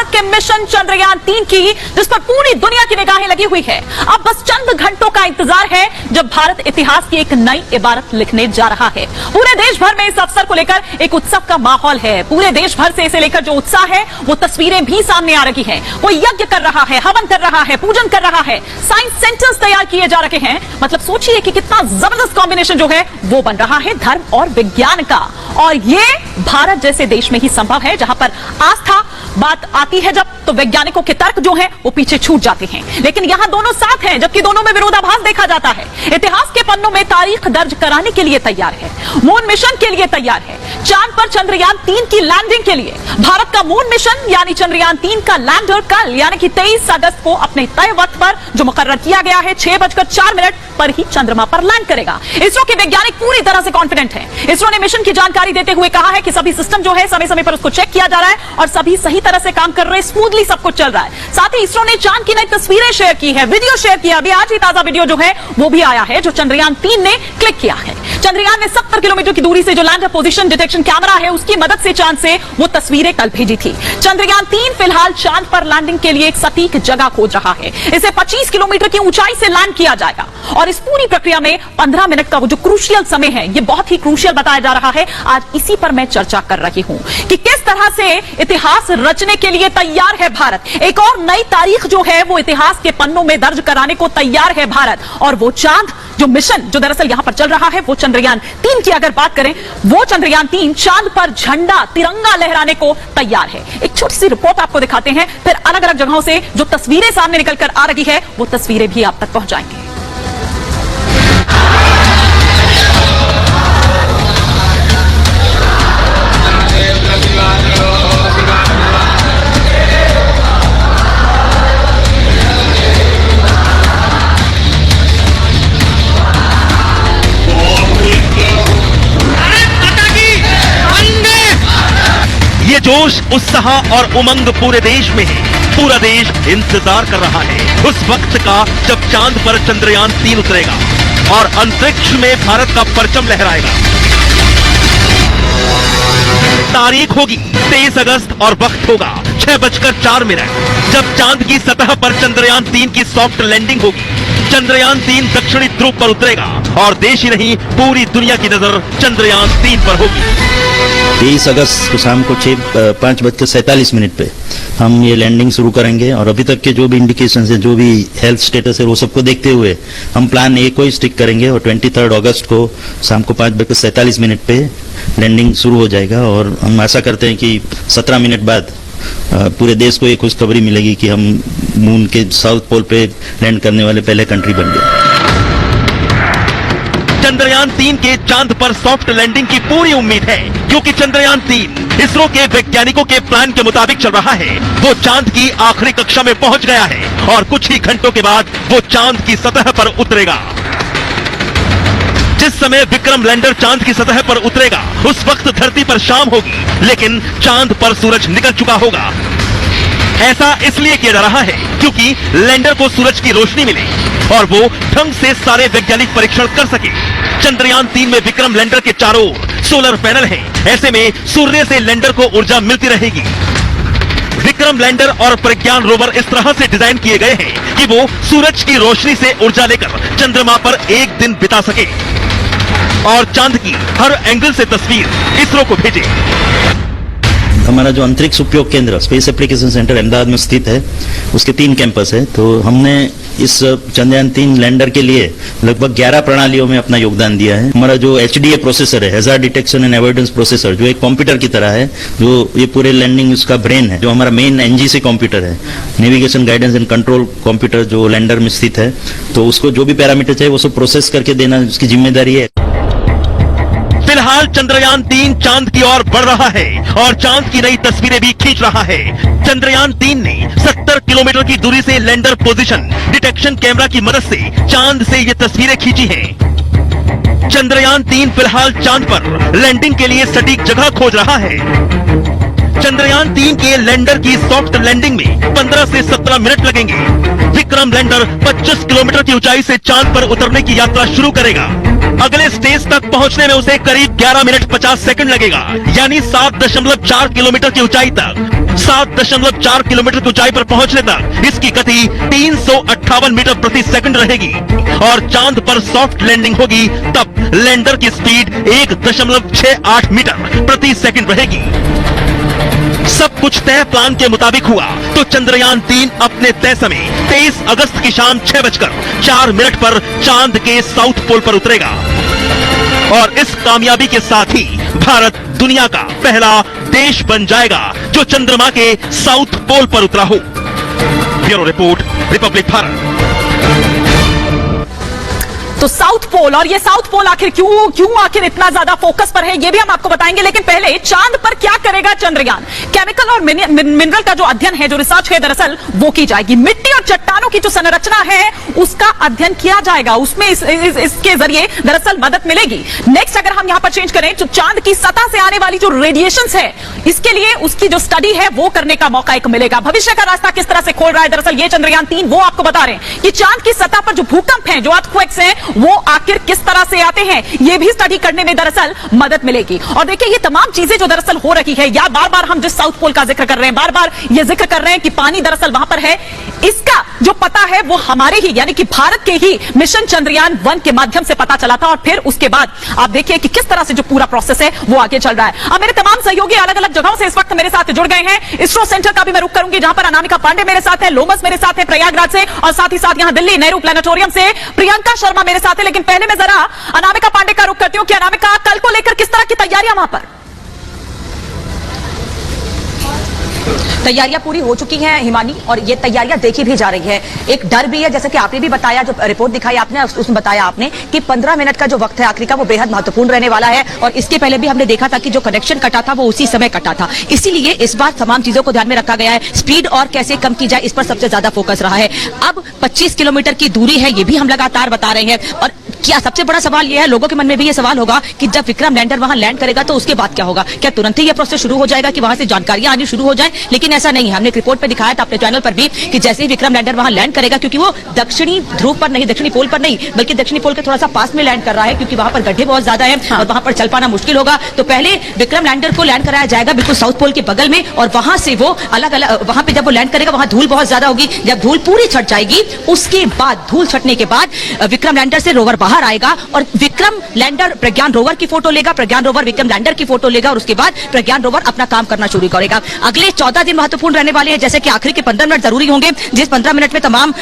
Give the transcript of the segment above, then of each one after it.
भारत के मिशन चंद्रयान-3 की, जिस पर पूरी दुनिया की निगाहें लगी हुई है। अब बस चंद घंटों का इंतजार है जब भारत इतिहास की एक नई इबारत लिखने जा रहा है। पूरे देश भर में इस अवसर को लेकर एक उत्सव का माहौल है। पूरे देश भर से इसे लेकर जो उत्साह है वो तस्वीरें भी सामने आ रही हैं। कोई यज्ञ कर रहा है, हवन कर रहा है, पूजन कर रहा है, साइंस सेंटर्स तैयार किए जा रहे हैं। मतलब सोचिए कि कितना जबरदस्त कॉम्बिनेशन जो है वो बन रहा है धर्म और विज्ञान का। और ये भारत जैसे देश में ही संभव है जहां पर आस्था बात आती है जब, तो वैज्ञानिकों के तर्क जो है वो पीछे छूट जाते हैं। लेकिन यहां दोनों साथ हैं, जबकि दोनों में विरोधाभास देखा जाता है। इतिहास के पन्नों में तारीख दर्ज कराने के लिए तैयार है, मून मिशन के लिए तैयार है। चांद पर चंद्रयान-3 की लैंडिंग के लिए भारत का मून मिशन यानी चंद्रयान-3 का लैंडर कल यानी कि 23 अगस्त को अपने तय वक्त पर जो मुकर्रर किया गया है 6:04 पर ही चंद्रमा पर लैंड करेगा। इसरो के वैज्ञानिक पूरी तरह से कॉन्फिडेंट हैं। इसरो ने मिशन की जानकारी देते हुए कहा है कि सभी सिस्टम जो है समय समय पर उसको चेक किया जा रहा है और सभी सही तरह से काम कर रहे हैं, स्मूथली सब कुछ चल रहा है। साथ ही इसरो ने चांद की नई तस्वीरें शेयर की है, वीडियो शेयर किया। अभी आज ही ताजा वीडियो जो है वो भी आया है जो चंद्रयान-3 ने क्लिक किया है। चंद्रयान ने 70 किलोमीटर की दूरी से जो लैंडर पोजीशन डिटेक्शन कैमरा है उसकी मदद से चांद से वो तस्वीरें कल भेजी थी। चंद्रयान-3 फिलहाल चांद पर लैंडिंग के लिए एक सटीक जगह खोज रहा है। इसे 25 किलोमीटर की ऊंचाई से लैंड किया जाएगा और इस पूरी प्रक्रिया में 15 मिनट का वो जो क्रूशियल समय है, ये बहुत ही क्रूशियल बताया जा रहा है। आज इसी पर मैं चर्चा कर रही हूं कि किस तरह से इतिहास रचने के लिए तैयार है भारत। एक और नई तारीख जो है वो इतिहास के पन्नों में दर्ज कराने को तैयार है भारत। और वो चांद जो मिशन जो दरअसल यहां पर चल रहा है वो चंद्रयान-3 की अगर बात करें, वो चंद्रयान-3 चांद पर झंडा तिरंगा लहराने को तैयार है। एक छोटी सी रिपोर्ट आपको दिखाते हैं, फिर अलग अलग जगहों से जो तस्वीरें सामने निकलकर आ रही है वो तस्वीरें भी आप तक पहुंचाएंगे। ये जोश, उत्साह और उमंग पूरे देश में है। पूरा देश इंतजार कर रहा है उस वक्त का जब चांद पर चंद्रयान-3 उतरेगा और अंतरिक्ष में भारत का परचम लहराएगा। तारीख होगी 23 अगस्त और वक्त होगा 6:04 जब चांद की सतह पर चंद्रयान-3 की सॉफ्ट लैंडिंग होगी। चंद्रयान-3 दक्षिणी ध्रुव पर उतरेगा और देश ही नहीं पूरी दुनिया की नजर चंद्रयान-3 पर होगी। 23 अगस्त को शाम को 5:47 पे हम ये लैंडिंग शुरू करेंगे और अभी तक के जो भी इंडिकेशंस हैं, जो भी हेल्थ स्टेटस है, वो सबको देखते हुए हम प्लान ए को ही स्टिक करेंगे और 23 अगस्त को शाम को 5:47 पे लैंडिंग शुरू हो जाएगा। और हम आशा करते हैं कि 17 मिनट बाद पूरे देश को एक खुशखबरी मिलेगी कि हम मून के साउथ पोल पे लैंड करने वाले पहले कंट्री बन गए। चंद्रयान-3 के चांद पर सॉफ्ट लैंडिंग की पूरी उम्मीद है, क्योंकि चंद्रयान-3 इसरो के वैज्ञानिकों के प्लान के मुताबिक चल रहा है। वो चांद की आखिरी कक्षा में पहुंच गया है और कुछ ही घंटों के बाद वो चांद की सतह पर उतरेगा। जिस समय विक्रम लैंडर चांद की सतह पर उतरेगा उस वक्त धरती पर शाम होगी, लेकिन चांद पर सूरज निकल चुका होगा। ऐसा इसलिए किया जा रहा है क्योंकि लैंडर को सूरज की रोशनी मिले और वो ढंग से सारे वैज्ञानिक परीक्षण कर सके। चंद्रयान-3 में विक्रम लैंडर के चारों ओर सोलर पैनल हैं, ऐसे में सूर्य से लैंडर को ऊर्जा मिलती रहेगी। विक्रम लैंडर और प्रज्ञान रोवर इस तरह से डिजाइन किए गए हैं कि वो सूरज की रोशनी से ऊर्जा लेकर चंद्रमा पर एक दिन बिता सके और चांद की हर एंगल से तस्वीर इसरो को भेजे। हमारा जो अंतरिक्ष उपयोग केंद्र स्पेस एप्लीकेशन सेंटर अहमदाबाद में स्थित है, उसके 3 कैंपस है। तो हमने इस चंद्रयान-3 लैंडर के लिए लगभग 11 प्रणालियों में अपना योगदान दिया है। हमारा जो HDA प्रोसेसर है, hazard detection and avoidance processor, जो एक कंप्यूटर की तरह है, जो ये पूरे लैंडिंग उसका ब्रेन है, जो हमारा मेन NGC कंप्यूटर है, navigation guidance and control computer, जो लैंडर में स्थित है। तो उसको जो भी पैरामीटर चाहिए वो सब प्रोसेस करके देना उसकी जिम्मेदारी है। फिलहाल चंद्रयान-3 चांद की ओर बढ़ रहा है और चांद की नई तस्वीरें भी खींच रहा है। चंद्रयान-3 ने 70 किलोमीटर की दूरी से लैंडर पोजीशन डिटेक्शन कैमरा की मदद से चांद से ये तस्वीरें खींची हैं। चंद्रयान-3 फिलहाल चांद पर लैंडिंग के लिए सटीक जगह खोज रहा है। चंद्रयान-3 के लैंडर की सॉफ्ट लैंडिंग में 15 से 17 मिनट लगेंगे। विक्रम लैंडर 25 किलोमीटर की ऊंचाई से चांद पर उतरने की यात्रा शुरू करेगा। अगले स्टेज तक पहुंचने में उसे करीब 11 मिनट 50 सेकंड लगेगा, यानी 7.4 किलोमीटर की ऊंचाई तक। 7.4 किलोमीटर की ऊंचाई पर पहुंचने तक इसकी गति 358 मीटर प्रति सेकंड रहेगी और चांद पर सॉफ्ट लैंडिंग होगी तब लैंडर की स्पीड 1.68 मीटर प्रति सेकंड रहेगी। सब कुछ तय प्लान के मुताबिक हुआ तो चंद्रयान 3 अपने तय समय 23 अगस्त की शाम 6:04 पर चांद के साउथ पोल पर उतरेगा और इस कामयाबी के साथ ही भारत दुनिया का पहला देश बन जाएगा जो चंद्रमा के साउथ पोल पर उतरा हो। Bureau report, Republic Bharat. तो साउथ पोल, और ये साउथ पोल आखिर क्यों आखिर इतना ज्यादा फोकस पर है ये भी हम आपको बताएंगे, लेकिन पहले चांद पर क्या करेगा चंद्रयान। केमिकल और मिनरल का जो अध्ययन है, जो रिसर्च है दरअसल वो की जाएगी। मिट्टी और चट्टानों की जो संरचना है उसका अध्ययन किया जाएगा, उसमें इसके जरिए दरअसल मदद मिलेगी। नेक्स्ट अगर हम यहां पर चेंज करें तो चांद की सतह से आने वाली जो रेडिएशंस है इसके लिए उसकी जो स्टडी है वो करने का मौका एक मिलेगा। भविष्य का रास्ता किस तरह से खोल रहा है दरअसल ये चंद्रयान 3 वो आपको बता रहे हैं कि चांद की सतह पर जो भूकंप है, जो अर्थक्वेक्स हैं, वो आखिर किस तरह से आते हैं ये भी स्टडी करने में दरअसल मदद मिलेगी। और देखिए ये तमाम चीजें जो दरअसल हो रही है, या बार बार हम जिस साउथ पोल का जिक्र कर रहे हैं, बार बार ये जिक्र कर रहे हैं कि पानी दरअसल वहां पर है, इसका जो पता है वो हमारे ही यानी कि भारत के ही मिशन चंद्रयान 1 के माध्यम से पता चला था। और फिर उसके बाद आप देखिए कि किस तरह से जो पूरा प्रोसेस है वो आगे चल रहा है। अब मेरे तमाम सहयोगी अलग अलग जगहों से इस वक्त मेरे साथ जुड़ गए हैं। इसरो सेंटर का भी मैं रुख करूंगी जहां पर अनामिका पांडे मेरे साथ है, लोमस मेरे साथ है प्रयागराज से, और साथ ही साथ यहां दिल्ली नेहरू प्लेनेटोरियम से प्रियंका शर्मा मेरे साथ है। लेकिन पहले मैं जरा अनामिका पांडे का रुख करती हूं कि अनामिका, कल को लेकर किस तरह की तैयारियां वहां पर? तैयारियां पूरी हो चुकी हैं हिमानी, और ये तैयारियां देखी भी जा रही है। एक डर भी है, जैसे कि आपने भी बताया, जो रिपोर्ट दिखाई आपने उसमें बताया आपने कि 15 मिनट का जो वक्त है आखिरी का वो बेहद महत्वपूर्ण रहने वाला है। और इसके पहले भी हमने देखा था कि जो कनेक्शन कटा था वो उसी समय कटा था, इसीलिए इस बार तमाम चीजों को ध्यान में रखा गया है। स्पीड और कैसे कम की जाए इस पर सबसे ज्यादा फोकस रहा है। अब 25 किलोमीटर की दूरी है, ये भी हम लगातार बता रहे हैं। और क्या सबसे बड़ा सवाल यह है, लोगों के मन में भी ये सवाल होगा कि जब विक्रम लैंडर वहां लैंड करेगा तो उसके बाद क्या होगा? क्या तुरंत ही यह प्रोसेस शुरू हो जाएगा कि वहां से जानकारियां आनी शुरू हो जाए? लेकिन ऐसा नहीं है। हमने एक रिपोर्ट पे दिखाया था अपने चैनल पर भी कि जैसे ही विक्रम लैंडर वहां लैंड करेगा, क्योंकि वो दक्षिणी ध्रुव पर नहीं, दक्षिणी पोल पर नहीं, बल्कि दक्षिणी पोल के थोड़ा सा पास में लैंड कर रहा है, क्योंकि वहां पर गड्ढे बहुत ज्यादा है और वहां पर चल पाना मुश्किल होगा। तो पहले विक्रम लैंडर को लैंड कराया जाएगा बिल्कुल साउथ पोल के बगल में, और वहां से वो अलग अलग, वहां पे जब वो लैंड करेगा वहां धूल बहुत ज्यादा होगी। जब धूल पूरी छट जाएगी उसके बाद, धूल छटने के बाद विक्रम लैंडर से रोवर बाहर आएगा और विक्रम लैंडर प्रज्ञान रोवर की फोटो लेगा, प्रज्ञान रोवर विक्रम लैंडर की फोटो लेगा, और उसके बाद प्रज्ञान रोवर अपना काम करना शुरू करेगा। अगले 14 दिन महत्वपूर्ण रहने वाले हैं, जैसे कि आखिरी के 15 मिनट जरूरी होंगे, जिस 15 मिनट में तमाम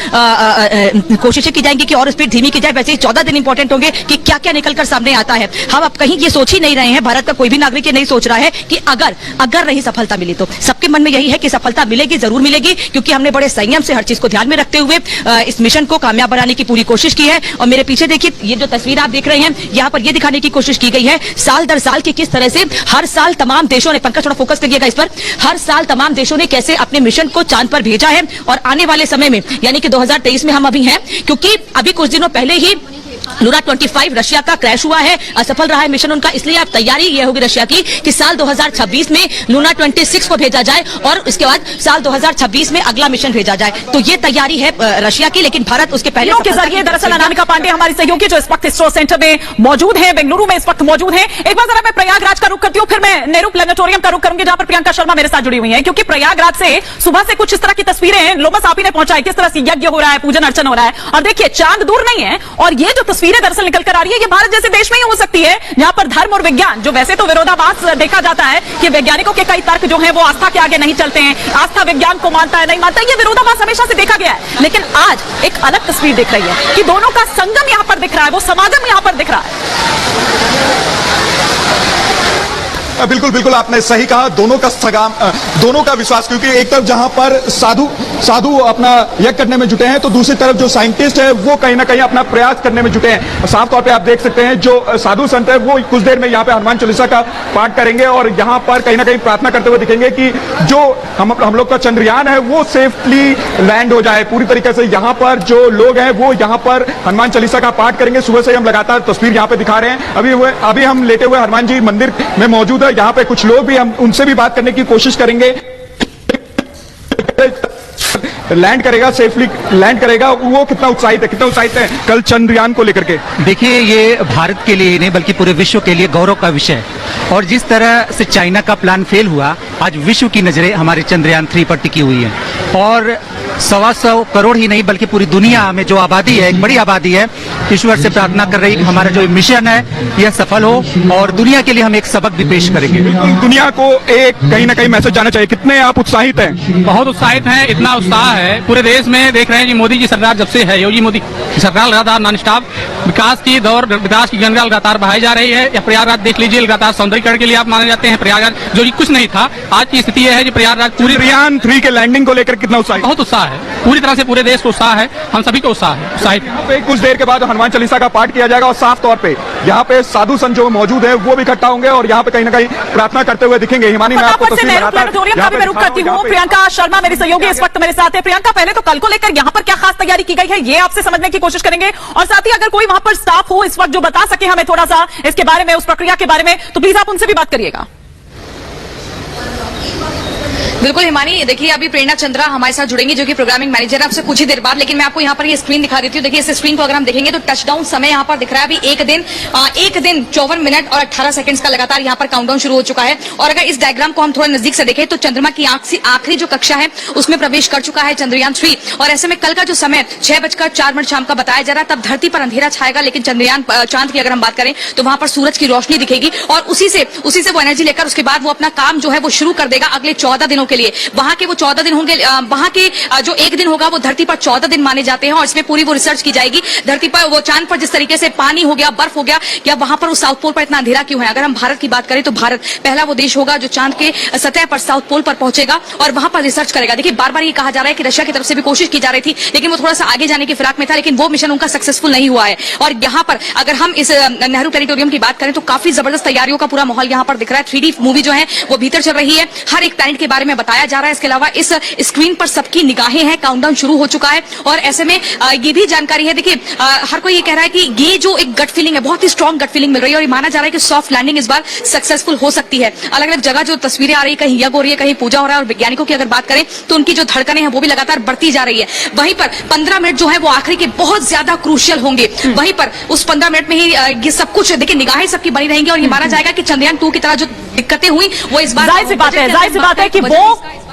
कोशिशें की जाएंगी कि और स्पीड धीमी की जाए, वैसे ही 14 दिन इंपॉर्टेंट होंगे कि क्या क्या निकलकर सामने आता है। हम अब कहीं ये सोच ही नहीं रहे हैं, भारत का कोई भी नागरिक ये नहीं सोच रहा है कि अगर नहीं सफलता मिली तो। सबके मन में यही है कि सफलता मिलेगी, जरूर मिलेगी, क्योंकि हमने बड़े संयम से हर चीज को ध्यान में रखते हुए इस मिशन को कामयाब बनाने की पूरी कोशिश की है। और मेरे पीछे देखिए, ये जो तस्वीर आप देख रहे हैं, यहाँ पर ये दिखाने की कोशिश की गई है साल दर साल की किस तरह से हर साल तमाम देशों ने, पंकज थोड़ा फोकस करिएगा इस पर, हर साल तमाम देशों ने कैसे अपने मिशन को चांद पर भेजा है। और आने वाले समय में, यानी कि 2023 में हम अभी हैं, क्योंकि अभी कुछ दिनों पहले ही लूना 25 रशिया का क्रैश हुआ है, असफल रहा है मिशन उनका, इसलिए अब तैयारी ये होगी रशिया की कि साल 2026 में लूना 26 को भेजा जाए और उसके बाद साल 2026 में अगला मिशन भेजा जाए। तो ये तैयारी है रशिया की, लेकिन भारत उसके पहले के जरिए दरअसल अनामिका पांडे हमारी सहयोगी जो इस वक्त इसरो सेंटर में मौजूद है, बेंगलुरु में इस वक्त मौजूद है। एक बार जरा मैं प्रयागराज का रुख करती हूँ, फिर मैं नेहरू प्लेनेटोरियम का रुख करूंगी जहां पर प्रियंका शर्मा मेरे साथ जुड़ी हुई है, क्योंकि प्रयागराज से सुबह से कुछ इस तरह की तस्वीरें लोमस आप ही ने पहुंचाई, किस तरह से यज्ञ हो रहा है, पूजन अर्चन हो रहा है। और देखिए चांद दूर नहीं है, और ये जो तस्वीरें दरअसल निकल कर आ रही है, ये भारत जैसे देश में ही हो सकती है जहां पर धर्म और विज्ञान, जो वैसे तो विरोधाभास देखा जाता है कि वैज्ञानिकों के कई तर्क जो हैं वो आस्था के आगे नहीं चलते हैं, आस्था विज्ञान को मानता है नहीं मानता, ये विरोधाभास हमेशा से देखा गया है। लेकिन आज एक अलग तस्वीर दिख रही है कि दोनों का संगम यहां पर दिख रहा है, वो समागम यहां पर दिख रहा है। बिल्कुल बिल्कुल आपने सही कहा, दोनों का विश्वास, क्योंकि एक तरफ जहां पर साधु अपना यज्ञ करने में जुटे हैं, तो दूसरी तरफ जो साइंटिस्ट है वो कहीं ना कहीं अपना प्रयास करने में जुटे हैं। साफ तौर पे आप देख सकते हैं जो साधु संत है वो कुछ देर में यहाँ पे हनुमान चालीसा का पाठ करेंगे और यहाँ पर कहीं ना कहीं प्रार्थना करते हुए दिखेंगे कि जो हम लोग का चंद्रयान है वो सेफली लैंड हो जाए पूरी तरीके से। यहाँ पर जो लोग हैं वो यहाँ पर हनुमान चालीसा का पाठ करेंगे। सुबह से हम लगातार तस्वीर यहाँ पे दिखा रहे हैं। अभी हम लेटे हुए हनुमान जी मंदिर में मौजूद है। यहाँ पे कुछ लोग भी, हम उनसे भी बात करने की कोशिश करेंगे। लैंड करेगा, सेफली लैंड करेगा, वो कितना उत्साहित है कल चंद्रयान को लेकर के? देखिए, ये भारत के लिए नहीं बल्कि पूरे विश्व के लिए गौरव का विषय है। और जिस तरह से चाइना का प्लान फेल हुआ, आज विश्व की नजरें हमारे चंद्रयान 3 पर टिकी हुई है। और 125 करोड़ ही नहीं बल्कि पूरी दुनिया में जो आबादी है, एक बड़ी आबादी है, ईश्वर से प्रार्थना कर रही है कि हमारा जो मिशन है यह सफल हो और दुनिया के लिए हम एक सबक भी पेश करेंगे। दुनिया को एक कहीं ना कहीं मैसेज जाना चाहिए। कितने आप उत्साहित हैं? बहुत उत्साहित हैं। इतना उत्साह है पूरे देश में। देख रहे हैं जी, मोदी जी सरकार जब से है, योगी मोदी सरकार लगातार नॉन स्टॉप विकास की गंगा लगातार बहाई जा रही है। या प्रयागराज देख लीजिए, लगातार सौंदर्यीकरण के लिए आप माने जाते हैं प्रयागराज, जो कुछ नहीं था। आज की स्थिति यह है कि प्रयागराज पूरी चंद्रयान 3 के लैंडिंग को लेकर कितना उत्साह? बहुत उत्साह है, पूरी तरह से पूरे देश को उत्साह है, हम सभी को उत्साह है, उत्साहित। यहाँ पे कुछ देर के बाद हनुमान चालीसा का पाठ किया जाएगा और साफ तौर पे यहाँ पे साधु संत जो मौजूद है वो भी इकट्ठा होंगे और यहाँ पे कहीं ना कहीं प्रार्थना करते हुए दिखेंगे। हिमानी, मैं आपको तस्वीर नेहरू प्लेनेटोरियम का भी मैं रुख करती हूँ। प्रियंका शर्मा मेरी सहयोगी इस वक्त मेरे साथ है। प्रियंका, पहले तो कल को लेकर यहाँ पर क्या खास तैयारी की गई है, ये आपसे समझने की कोशिश करेंगे, और साथ ही अगर कोई वहां पर स्टाफ हो इस वक्त जो बता सके हमें थोड़ा सा इसके बारे में, उस प्रक्रिया के बारे में, तो प्लीज आप उनसे भी बात करिएगा। बिल्कुल हिमानी, देखिए अभी प्रेरणा चंद्रा हमारे साथ जुड़ेंगी जो कि प्रोग्रामिंग मैनेजर है, आपसे कुछ ही देर बाद। लेकिन मैं आपको यहाँ पर ये स्क्रीन दिखा देती हूँ। देखिए इस स्क्रीन को अगर हम देखेंगे तो टचडाउन समय यहाँ पर दिख रहा है। अभी एक दिन 54 मिनट और 18 सेकंड्स का लगातार यहाँ पर काउंटडाउन शुरू हो चुका है। और अगर इस डायग्राम को हम थोड़ा नजदीक से देखें तो चंद्रमा की आखिरी जो कक्षा है उसमें प्रवेश कर चुका है चंद्रयान 3। और ऐसे में कल का जो समय 6:04 शाम का बताया जा रहा है, तब धरती पर अंधेरा छाएगा, लेकिन चंद्रयान चांद की अगर हम बात करें तो वहां पर सूरज की रोशनी दिखेगी और उसी से वो एनर्जी लेकर उसके बाद वो अपना काम जो है वो शुरू कर देगा अगले 14 दिनों के लिए। वहां के वो 14 दिन होंगे, वहां के जो एक दिन होगा वो धरती पर 14 दिन माने जाते हैं। और इसमें पूरी वो रिसर्च की जाएगी धरती पर, वो चांद पर जिस तरीके से पानी हो गया, बर्फ हो गया, या वहां पर उस साउथ पोल पर इतना अंधेरा क्यों है। अगर हम भारत की बात करें तो भारत पहला वो देश होगा जो चांद के सतह पर साउथ पोल पर पहुंचेगा और वहां पर रिसर्च करेगा। देखिए बार बार ये कहा जा रहा है कि रशिया की तरफ से भी कोशिश की जा रही थी, लेकिन वो थोड़ा सा आगे जाने की फिराक में था, लेकिन वो मिशन उनका सक्सेसफुल नहीं हुआ है। और यहाँ पर अगर हम इस नेहरू प्लेनेटोरियम की बात करें तो काफी जबरदस्त तैयारियों का पूरा माहौल यहाँ पर दिख रहा है। 3D मूवी जो है वो भीतर चल रही है, हर एक प्लैनेट के बारे में बताया जा रहा है। इसके अलावा इस स्क्रीन पर सबकी निगाहें हैं, काउंटडाउन शुरू हो चुका है। और ऐसे में ये भी जानकारी है, देखिए हर कोई ये कह रहा है कि ये जो एक गट फीलिंग है, बहुत ही स्ट्रॉन्ग गट फीलिंग मिल रही है और ये माना जा रहा है कि सॉफ्ट लैंडिंग इस बार सक्सेसफुल हो सकती है। अलग अलग जगह जो तस्वीरें आ रही है, कहीं यज्ञ हो रही है, कहीं पूजा हो रहा है। और वैज्ञानिकों की अगर बात करें तो उनकी जो धड़कनें हैं वो भी लगातार बढ़ती जा रही है। वहीं पर 15 मिनट जो है वो आखिरी के बहुत ज्यादा क्रूशियल होंगे। वहीं पर उस 15 मिनट में ही ये सब कुछ, देखिए निगाहें सबकी बनी रहेंगी और ये माना जाएगा कि चंद्रयान 2 की तरह जो दिक्कतें हुई वो इस बार जाहिर सी बात है कि वो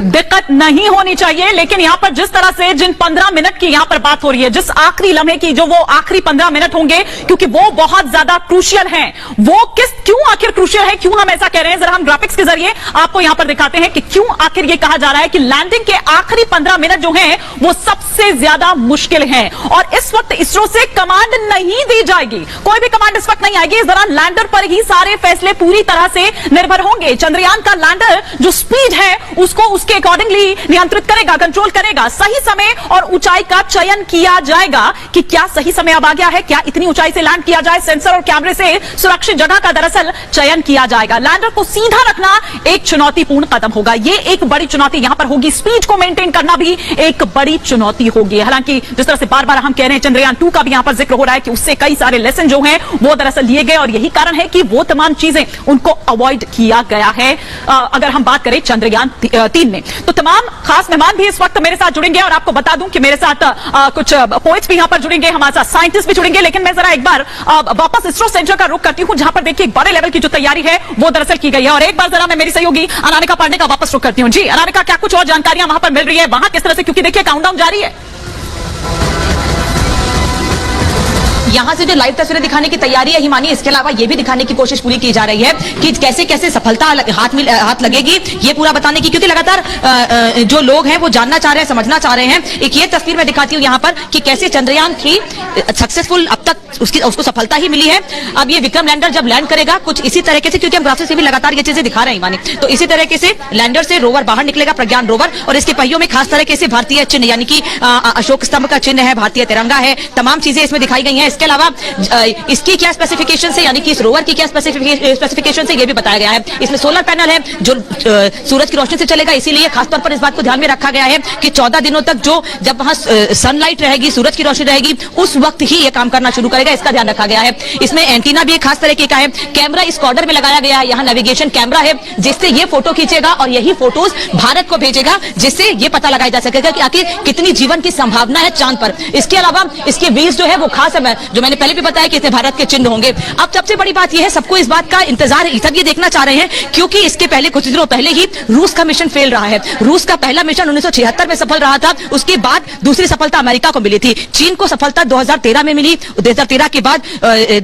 दिक्कत नहीं होनी चाहिए। लेकिन यहाँ पर जिस तरह से जिन 15 मिनट की यहाँ पर बात हो रही है, जिस आखिरी लम्हे की, जो वो आखिरी 15 मिनट होंगे, क्योंकि वो बहुत ज्यादा क्रूशियल हैं। वो क्यों आखिर क्रूशियल है, क्यों हम ऐसा कह रहे हैं, जरा हम ग्राफिक्स के जरिए आपको यहाँ पर दिखाते हैं कि क्यों आखिर ये कहा जा रहा है कि लैंडिंग के आखिरी 15 मिनट जो हैं वो सबसे ज्यादा मुश्किल हैं। और इस वक्त इसरो से कमांड नहीं दी जाएगी, कोई भी कमांड इस वक्त नहीं आएगी। इस दौरान लैंडर पर ही सारे फैसले पूरी तरह से निर्भर होंगे। चंद्रयान का लैंडर जो स्पीड है उसको उसके अकॉर्डिंगली नियंत्रित करेगा, कंट्रोल करेगा। सही समय और ऊंचाई का चयन किया जाएगा कि क्या सही समय अब आ गया है, क्या इतनी ऊंचाई से लैंड किया जाए। सेंसर और कैमरे से सुरक्षित जगह का दरअसल चयन किया जाएगा। लैंडर को सीधा रखना एक चुनौतीपूर्ण कदम होगा, ये एक बड़ी चुनौती यहां पर होगी। स्पीड को मेंटेन करना भी एक बड़ी चुनौती होगी। हालांकि जिस तरह से बार बार हम कह रहे हैं, चंद्रयान 2 का भी यहां पर जिक्र हो रहा है कि उससे कई सारे लेसन जो हैं वो दरअसल लिए गए और यही कारण है कि वो तमाम चीजें उनको अवॉइड किया गया है। अगर हम बात करें चंद्रयान 3 में, तो तमाम खास मेहमान भी इस वक्त मेरे साथ जुड़ेंगे और आपको बता दूं कि मेरे साथ कुछ पोइट्स भी यहां पर जुड़ेंगे, हमारे साथ साइंटिस्ट भी जुड़ेंगे। लेकिन मैं जरा एक बार वापस इसरो सेंटर का रुख करती हूं, जहां पर देखिए बड़े लेवल की जो तैयारी है वो दरअसल की गई है। और एक बार जरा मैं मेरी सहयोगी अनामिका पांडे का वापस रुख करती हूं। जी अनामिका, क्या कुछ और जानकारियां वहां पर मिल रही है, वहां किस तरह से, क्योंकि देखिए काउंटडाउन जारी है। यहाँ से जो लाइव तस्वीरें दिखाने की तैयारी है हिमानी, इसके अलावा ये भी दिखाने की कोशिश पूरी की जा रही है कि कैसे कैसे सफलता हाथ लगेगी, ये पूरा बताने की, क्योंकि लगातार जो लोग हैं वो जानना चाह रहे हैं, समझना चाह रहे हैं। एक ये तस्वीर मैं दिखाती हूँ यहाँ पर कि कैसे चंद्रयान 3 सक्सेसफुल, अब तक उसको सफलता ही मिली है। अब ये विक्रम लैंडर जब लैंड करेगा कुछ इसी तरीके से, क्योंकि हम ग्राफिक्स से भी लगातार ये चीजें दिखा रहे हैं हिमानी, तो इसी तरीके से लैंडर से रोवर बाहर निकलेगा, प्रज्ञान रोवर, और इसके पहियों में खास तरीके से भारतीय चिन्ह यानी कि अशोक स्तंभ का चिन्ह है, भारतीय तिरंगा है, तमाम चीजें इसमें दिखाई गई है। इसके अलावा इसकी क्या स्पेसिफिकेशन है, यानी कि इस रोवर की क्या स्पेसिफिकेशन है, ये भी बताया गया है। इसमें सोलर पैनल है जो सूरज की रोशनी से चलेगा, इसीलिए खासतौर पर इस बात को ध्यान में रखा गया है कि 14 दिनों तक जब वहां सनलाइट रहेगी, सूरज की रोशनी रहेगी, उस वक्त ही ये काम करना शुरू करेगा, इसका ध्यान रखा गया है। इसमें एंटीना भी एक खास तरीके का है, कैमरा इस कॉर्डर में लगाया गया है, यहाँ नेविगेशन कैमरा है जिससे ये फोटो खींचेगा और यही फोटोज भारत को भेजेगा, जिससे ये पता लगाया जा सकेगा कि आखिर कितनी जीवन की संभावना है चांद पर। इसके अलावा इसके व्हील्स जो है वो खास है, जो मैंने पहले भी बताया कि इसमें भारत के चिन्ह होंगे। अब सबसे बड़ी बात यह है, सबको इस बात का इंतजार है, सब ये देखना चाह रहे हैं, क्योंकि इसके पहले कुछ दिनों पहले ही रूस का मिशन फेल रहा है। रूस का पहला मिशन 1976 में सफल रहा था, उसके बाद दूसरी सफलता अमेरिका को मिली थी। चीन को सफलता 2013 में मिली, 2013 के बाद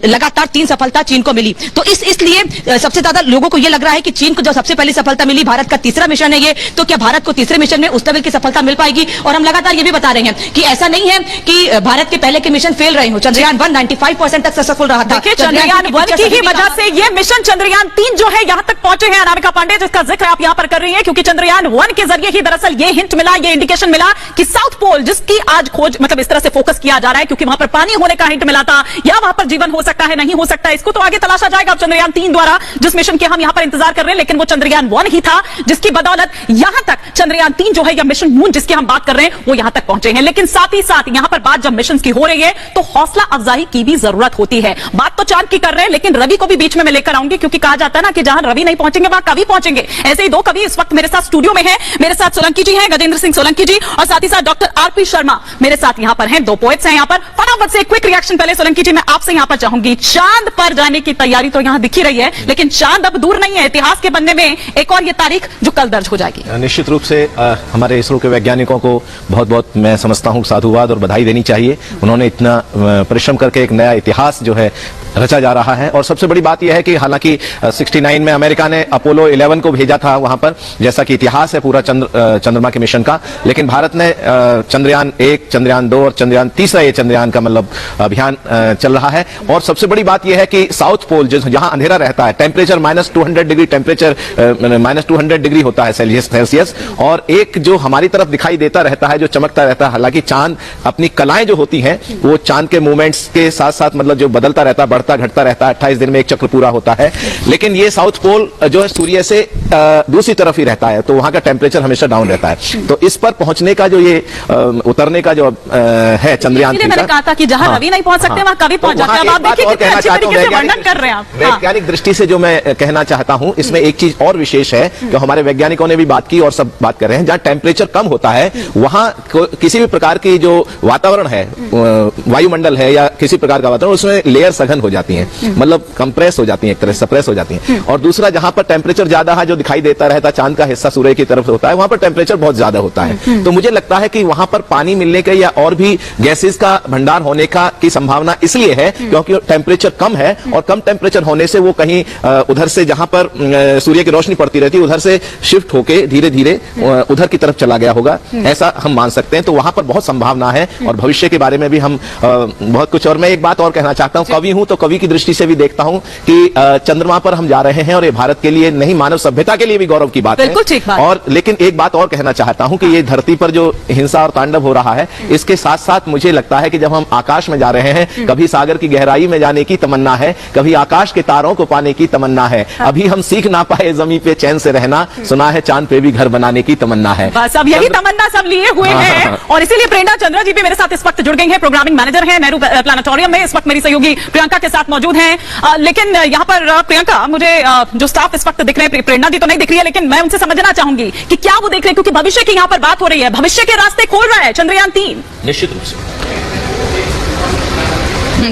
लगातार 3 सफलता चीन को मिली। तो इसलिए सबसे ज्यादा लोगों को यह लग रहा है कि चीन को जो सबसे पहली सफलता मिली, भारत का तीसरा मिशन है ये, तो क्या भारत को तीसरे मिशन में उस लेवल की सफलता मिल पाएगी? और हम लगातार ये भी बता रहे हैं कि ऐसा नहीं है कि भारत के पहले के मिशन फेल रहे हो। चंद्रयान 1 95% तक सक्सेसफुल रहा था। देखिए, चंद्रयान 1 की ही वजह से ये मिशन चंद्रयान 3 जो है यहां तक पहुंचे हैं। अनामिका पांडे, जिसका जिक्र आप यहां पर कर रही हैं, क्योंकि चंद्रयान 1 के जरिए ही दरअसल ये हिंट मिला, ये इंडिकेशन मिला कि साउथ पोल, जिसकी आज खोज मतलब इस तरह से फोकस किया जा रहा है, क्योंकि वहां पर पानी होने का हिंट मिला था, या वहां पर जीवन हो सकता है, नहीं हो सकता है, इसको तो आगे तलाशा जाएगा चंद्रयान 3 द्वारा, जिस मिशन के हम यहां पर इंतजार कर रहे हैं। लेकिन वो चंद्रयान 1 ही था जिसकी बदौलत यहां तक चंद्रयान 3 जो है, या मिशन मून जिसकी हम बात कर रहे हैं, वो यहां तक पहुंचे हैं। लेकिन साथ ही साथ यहां पर बात जब मिशन की हो रही है तो हौसला अफजाई की भी जरूरत होती है। बात तो चांद की कर रहे हैं, लेकिन रवि को भी बीच में मैं लेकर आऊंगी, क्योंकि कहा जाता है ना कि जहां रवि नहीं पहुंचेंगे वहां कवि पहुंचेंगे। ऐसे ही 2 कवि इस वक्त मेरे साथ स्टूडियो में हैं। मेरे साथ सोलंकी जी हैं, गजेंद्र सिंह सोलंकी जी, और साथ ही साथ डॉक्टर आरपी शर्मा मेरे साथ यहां पर हैं। 2 पोएट्स हैं यहां पर। फटाफट से क्विक रिएक्शन पहले सोलंकी जी मैं आपसे यहां पर चाहूंगी। चांद पर जाने की तैयारी तो यहां दिखी रही है, लेकिन चांद अब दूर नहीं है। इतिहास के बनने में एक और ये तारीख जो कल दर्ज हो जाएगी। निश्चित रूप से हमारे इसरो के वैज्ञानिकों को बहुत बहुत मैं समझता हूं साधुवाद और बधाई देनी चाहिए। उन्होंने इतना परिश्रम करके एक नया इतिहास जो है रचा जा रहा है। और सबसे बड़ी बात यह है कि हालांकि 69 में अमेरिका ने अपोलो 11 को भेजा था वहां पर, जैसा कि इतिहास है पूरा चंद्रमा के मिशन का, लेकिन भारत ने चंद्रयान 1, चंद्रयान 2 और चंद्रयान तीसरा ये चंद्रयान का मतलब अभियान चल रहा है। और सबसे बड़ी बात यह है कि साउथ पोल जहां अंधेरा रहता है, टेम्परेचर -200 डिग्री, टेम्परेचर -200 डिग्री होता है सेल्सियस, और एक जो हमारी तरफ दिखाई देता रहता है, जो चमकता रहता है, हालांकि चांद अपनी कलाएं जो होती हैं वो चांद के मूवमेंट्स के साथ साथ मतलब जो बदलता रहता है, बढ़ता घटता रहता है, 28 दिन में एक चक्र पूरा होता है, लेकिन ये साउथ पोल जो है सूर्य से दूसरी तरफ ही रहता है, तो वहां का टेम्परेचर हमेशा डाउन रहता है। तो इस पर पहुंचने का जो ये उतरने का जो है चंद्रयान 3 मैंने कहा था कि जहां रवि नहीं पहुंच सकते वहां कवि पहुंच जाते हैं। अब आप देखिए कितने अच्छे तरीके से वर्णन कर रहे हैं आप। वैज्ञानिक दृष्टि से जो मैं कहना चाहता हूं, इसमें एक चीज और विशेष है कि हमारे वैज्ञानिकों ने भी बात की और सब बात कर रहे हैं, जहां टेम्परेचर कम होता है वहां किसी भी प्रकार की जो वातावरण है, वायुमंडल है या किसी प्रकार का वातावरण, उसमें लेयर सघन हो जाती है, मतलब कंप्रेस हो जाती है, एक तरह से सप्रेस हो जाती है। और दूसरा, जहां पर टेम्परेचर ज्यादा है, जो दिखाई देता रहता है चांद का हिस्सा सूर्य की तरफ होता है, वहां पर टेम्परेचर बहुत ज्यादा होता है। तो मुझे लगता है कि वहां पर पानी मिलने का या और भी गैसेस का भंडार होने का की संभावना इसलिए है क्योंकि टेम्परेचर कम है, और कम टेम्परेचर होने से वो कहीं उधर से जहां पर सूर्य की रोशनी पड़ती रहती है उधर से शिफ्ट होके धीरे धीरे उधर की तरफ चला गया होगा, ऐसा हम मान सकते हैं। तो वहां पर बहुत संभावना है और भविष्य के बारे में भी हम बहुत कुछ। और मैं एक बात और कहना चाहता हूं, कवि हूं तो कवि की दृष्टि से भी देखता हूं कि चंद्रमा पर हम जा रहे हैं और ये भारत के लिए नहीं, मानव सभ्यता के लिए भी गौरव की बात है। बिल्कुल ठीक बात। और लेकिन एक बात और कहना चाहता हूं कि ये धरती पर जो हिंसा और तांडव हो रहा है, इसके साथ साथ मुझे लगता है कि जब हम आकाश में जा रहे हैं, कभी सागर की गहराई में जाने की तमन्ना है, कभी आकाश के तारों को पाने की तमन्ना है, अभी हम सीख ना पाए जमीन पे चैन से रहना, सुना है चांद पे भी घर बनाने की तमन्ना है। बस अब यही तमन्ना सब लिए हुए हैं, और इसीलिए प्रेरणा चंद्रा जी भी मेरे साथ इस वक्त जुड़ गई हैं, प्रोग्रामिंग मैनेजर हैं नेहरू प्लानेटोरियम में। इस वक्त मेरी सहयोगी प्रियंका के साथ मौजूद हैं। लेकिन यहाँ पर प्रियंका, मुझे जो स्टाफ इस वक्त दिख रहे हैं, प्रेरणा जी तो नहीं दिख रही है, लेकिन मैं उनसे समझना चाहूंगी कि क्या वो देख रहे हैं, क्योंकि भविष्य की यहाँ पर बात हो रही है, भविष्य के रास्ते खोल रहा है चंद्रयान 3। निश्चित रूप से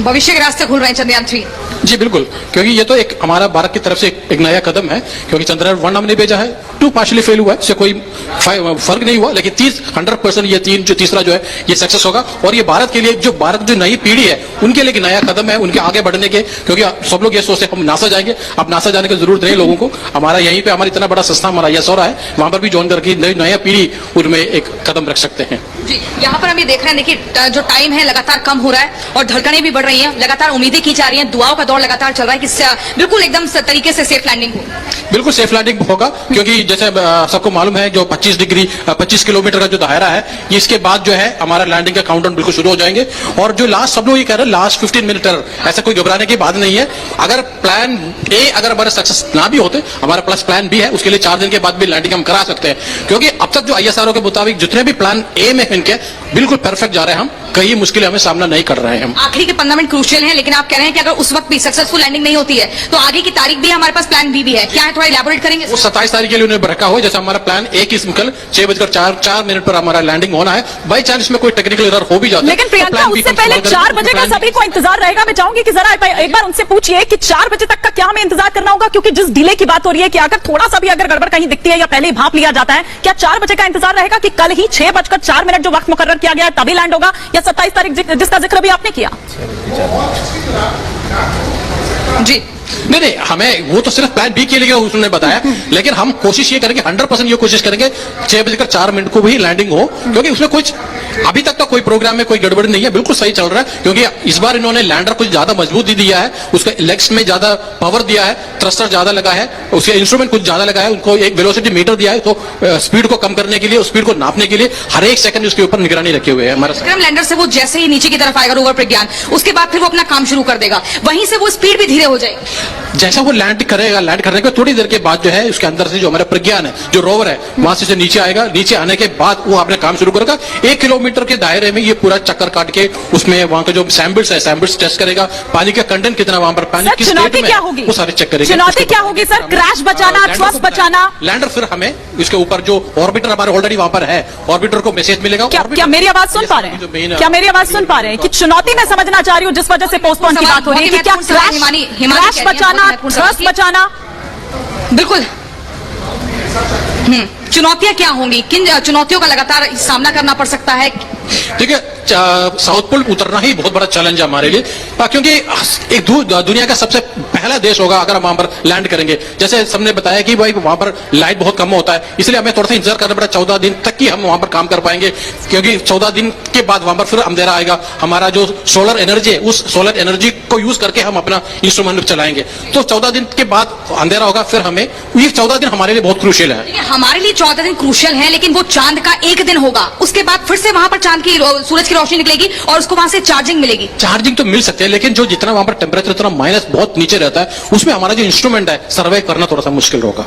भविष्य के रास्ते खुल रहे हैं चंद्रयान 3। जी बिल्कुल, क्योंकि ये तो एक हमारा भारत की तरफ से एक नया कदम है, क्योंकि चंद्रयान 1 हमने भेजा है, 2 पार्शली फेल हुआ है, इससे कोई फर्क नहीं हुआ, लेकिन 100% ये 3 जो तीसरा जो है ये सक्सेस होगा। और ये भारत के लिए, जो भारत जो नई पीढ़ी है उनके लिए एक नया कदम है, उनके आगे बढ़ने के, क्योंकि सब लोग ये सोचते हम नासा जाएंगे, अब नासा जाने की जरूरत नहीं लोगों को, हमारा यहीं पे हमारा इतना बड़ा संस्था हमारा यस हो रहा है, वहां पर भी ज्वाइन करके नया पीढ़ी उनमें एक कदम रख सकते हैं। जी, यहाँ पर हम ये देख रहे हैं, देखिए जो टाइम है लगातार कम हो रहा है और धड़कनें भी बढ़ रही हैं, लगातार उम्मीदें की जा रही हैं, दुआओं का दौर दौर लगातार चल रहा है कि बिल्कुल एकदम तरीके से सेफ लैंडिंग हो? बिल्कुल सेफ लैंडिंग होगा, क्योंकि जैसे सबको मालूम है जो 25 किलोमीटर का जो दायरा है, इसके बाद जो है हमारा लैंडिंग का काउंटडाउन बिल्कुल शुरू हो जाएंगे। और जो लास्ट सब लोग ये कह रहे हैं लास्ट 15 मिनट, ऐसा कोई घबराने की बात नहीं है। अगर प्लान ए अगर हमारे सक्सेस ना भी होते, हमारा प्लस प्लान बी है, उसके लिए 4 दिन के बाद भी लैंडिंग हम करा सकते हैं, क्योंकि अब तक जो ISRO के मुताबिक जितने भी प्लान ए में इनके बिल्कुल परफेक्ट जा रहे हैं, हम कहीं मुश्किल हमें सामना नहीं कर रहे हैं। आखिरी के 15 मिनट क्रूशियल है, लेकिन आप कह रहे हैं कि अगर उस वक्त भी सक्सेसफुल लैंडिंग नहीं होती है तो आगे की तारीख भी हमारे पास प्लान बी भी है, क्या है थोड़ा इलैबोरेट करेंगे? वो 27 तारीख के लिए उन्होंने रखा हुआ है। जैसे हमारा प्लान ए की कल 6:04 पर हमारा लैंडिंग होना है। बाई चांस में कोई टेक्निकल एरर हो भी जाता है, लेकिन प्रियंका उससे पहले 4 बजे का सभी को इंतजार रहेगा। मैं चाहूंगी कि जरा एक बार उनसे पूछिए कि 4 बजे तक का क्या हमें इंतजार करना होगा, क्योंकि जिस डिले की बात हो रही है कि अगर थोड़ा सा भी अगर गड़बड़ कहीं दिखती है या पहले ही भांप लिया जाता है, क्या 4 बजे का इंतजार रहेगा कि कल ही 6:04 जो वक्त मुकर्रर किया गया है तभी लैंड होगा, या 27 तारीख जिसका जिक्र भी आपने किया? जी नहीं, हमें वो तो सिर्फ प्लान बी के लिए उसने बताया, लेकिन हम कोशिश ये करेंगे, 100% ये कोशिश करेंगे 6:04 को भी लैंडिंग हो, क्योंकि उसमें कुछ अभी तक तो कोई प्रोग्राम में कोई गड़बड़ी नहीं है, बिल्कुल सही चल रहा है। क्योंकि इस बार इन्होंने लैंडर कुछ ज्यादा मजबूत दिया है, उसके लेग्स में ज्यादा पावर दिया है, थ्रस्टर ज्यादा लगा है, उसके इंस्ट्रूमेंट कुछ ज्यादा लगा है, उनको एक वेलोसिटी मीटर दिया है, तो स्पीड को कम करने के लिए, स्पीड को नापने के लिए हर एक सेकंड उसके ऊपर निगरानी रखे हुए है हमारा। विक्रम लैंडर से वो जैसे ही नीचे की तरफ आएगा रोवर प्रज्ञान, उसके बाद फिर वो अपना काम शुरू कर देगा, वहीं से वो स्पीड भी धीरे हो जाएगी। जैसा वो लैंड करेगा, लैंड करने के थोड़ी देर के बाद जो है उसके अंदर से जो हमारा प्रज्ञान है, जो रोवर है, वहां से नीचे आएगा। नीचे आने के बाद वो अपने काम शुरू करेगा। 1 किलोमीटर के दायरे में ये पूरा चक्कर काट के उसमें वहां के जो सैंपल्स है, सैंपल्स टेस्ट करेगा, पानी का कंटेंट कितना वहां पर, पानी किस स्टेट में, वो सारे चेक करेगा। चुनौती क्या होगी सर? क्रैश बचाना, श्वास बचाना? लैंडर फिर हमें इसके ऊपर जो ऑर्बिटर हमारे ऑलरेडी वहां पर है, ऑर्बिटर को मैसेज मिलेगा। क्या मेरी आवाज सुन पा रहे हैं? क्या मेरी आवाज सुन पा रहे हैं कि चुनौती मैं समझना चाह रही हूँ जिस वजह से पोस्टपोन की बात हो रही है कि क्या क्रैश बचाना, श्वास बचाना? बिल्कुल। चुनौतियां क्या होंगी, किन चुनौतियों का लगातार सामना करना पड़ सकता है? ठीक है, साउथ पोल उतरना ही बहुत बड़ा चैलेंज है हमारे लिए, क्योंकि एक दुनिया का सबसे पहला देश होगा अगर हम वहां पर लैंड करेंगे। जैसे सबने बताया कि भाई वहां पर लाइट बहुत कम होता है, इसलिए हमें थोड़ा सा इंतजार करना पड़ा। 14 दिन तक ही हम वहां पर काम कर पाएंगे, क्योंकि 14 दिन के बाद वहां पर फिर अंधेरा आएगा। हमारा जो सोलर एनर्जी है, उस सोलर एनर्जी को यूज करके हम अपना इंस्ट्रूमेंट चलाएंगे। तो 14 दिन के बाद अंधेरा होगा, फिर हमें ये 14 दिन हमारे लिए बहुत क्रूशियल है। हमारे लिए 14 दिन क्रूशियल है, लेकिन वो चांद का 1 दिन होगा, उसके बाद फिर से वहां पर चांद की सूरज की रोशनी निकलेगी और उसको वहां से चार्जिंग मिलेगी। चार्जिंग तो मिल सकते हैं, लेकिन जो जितना वहां पर टेम्परेचर इतना माइनस बहुत नीचे रहता है, उसमें हमारा जो इंस्ट्रूमेंट है सर्वाइव करना थोड़ा सा मुश्किल होगा।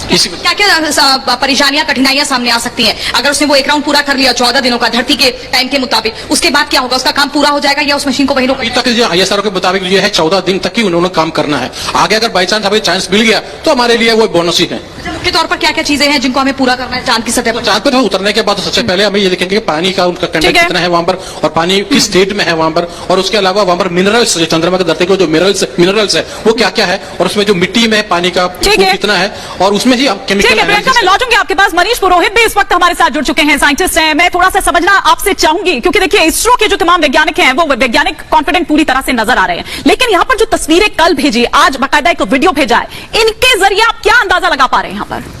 क्या क्या परेशानियां, कठिनाइयां सामने आ सकती हैं अगर उसने वो 1 राउंड पूरा कर लिया 14 दिनों का धरती के टाइम के मुताबिक? उसके बाद क्या होगा? उसका काम पूरा हो जाएगा या उस मशीन को वहीं रोक? अभी तक जो ISRO के मुताबिक ये है 14 दिन तक ही उन्होंने काम करना है। आगे अगर बाई चांस हमें चांस मिल गया तो हमारे लिए वो बोनस ही है। मुख्य तौर पर क्या क्या चीजें हैं जिनको हमें पूरा करना है चांद की सतह पर? चांद पर उतरने के बाद सबसे पहले हमें ये देखेंगे कि पानी का उनका कंटेंट कितना है वहां पर, और पानी किस स्टेट में है वहां पर, और उसके अलावा वहां पर मिनरल्स, जो चंद्रमा की धरती को जो मिनरल्स है वो क्या क्या है, और उसमें जो मिट्टी में पानी का कितना है, और उसमें ही केमिकल। मैं लौटूंगी आपके पास। मनीष पुरोहित भी इस वक्त हमारे साथ जुड़ चुके हैं, साइंटिस्ट हैं। मैं थोड़ा सा समझना आपसे चाहूंगी, क्योंकि देखिए इसरो के जो तमाम वैज्ञानिक हैं वो वैज्ञानिक कॉन्फिडेंट पूरी तरह से नजर आ रहे हैं, लेकिन यहाँ पर जो तस्वीरें कल भेजी, आज बाकायदा एक वीडियो भेजा है, इनके जरिए आप क्या अंदाजा लगा पा रहे हैं यहाँ पर?